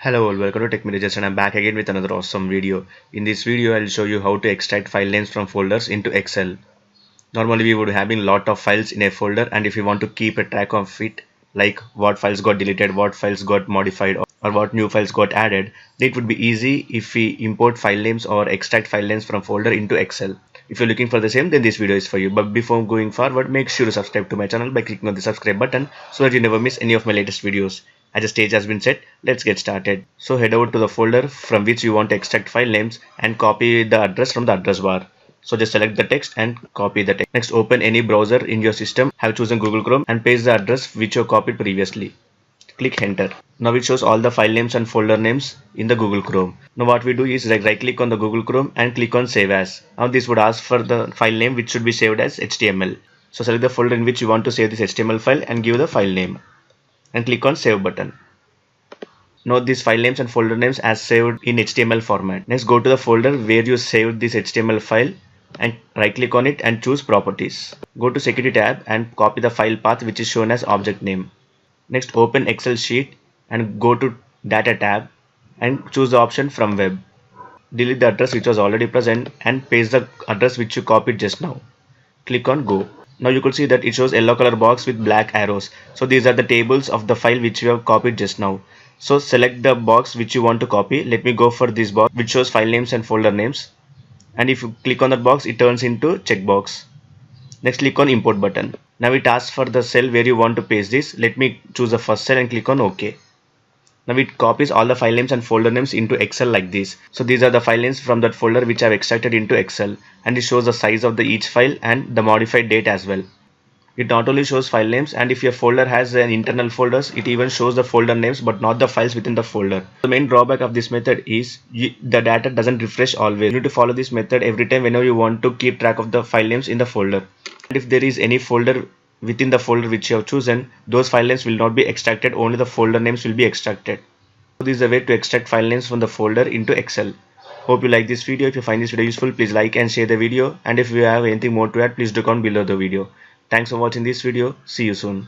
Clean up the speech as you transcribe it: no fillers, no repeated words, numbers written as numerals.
Hello all, welcome to Tech Mirages and I'm back again with another awesome video. In this video I'll show you how to extract file names from folders into Excel. Normally we would having lot of files in a folder, and if you want to keep a track of it, like what files got deleted, what files got modified, or what new files got added, then it would be easy if we import file names or extract file names from folder into Excel. If you're looking for the same, then this video is for you. But before going forward, make sure to subscribe to my channel by clicking on the subscribe button so that you never miss any of my latest videos. As the stage has been set, let's get started. So head over to the folder from which you want to extract file names and copy the address from the address bar. So just select the text and copy the text. Next, open any browser in your system. Have chosen Google Chrome and paste the address which you copied previously. Click enter. Now it shows all the file names and folder names in the Google Chrome. Now what we do is right click on the Google Chrome and click on save as. Now this would ask for the file name which should be saved as HTML. So select the folder in which you want to save this HTML file and give the file name and click on save button. Note these file names and folder names as saved in HTML format. Next, go to the folder where you saved this HTML file and right click on it and choose properties. Go to security tab and copy the file path which is shown as object name. Next, open Excel sheet and go to data tab and choose the option from web. Delete the address which was already present and paste the address which you copied just now. Click on go. Now you could see that it shows yellow color box with black arrows. So these are the tables of the file which you have copied just now. So select the box which you want to copy. Let me go for this box which shows file names and folder names. And if you click on that box, it turns into checkbox. Next, click on import button. Now it asks for the cell where you want to paste this. Let me choose the first cell and click on OK. Now it copies all the file names and folder names into Excel like this. So these are the file names from that folder which I have extracted into Excel, and it shows the size of each file and the modified date as well. It not only shows file names, and if your folder has an internal folders, it even shows the folder names but not the files within the folder. The main drawback of this method is the data doesn't refresh always. You need to follow this method every time whenever you want to keep track of the file names in the folder. And if there is any folder within the folder which you have chosen, those file names will not be extracted, only the folder names will be extracted. So this is the way to extract file names from the folder into Excel. Hope you like this video. If you find this video useful, please like and share the video, and if you have anything more to add, please do comment below the video. Thanks for watching this video. See you soon.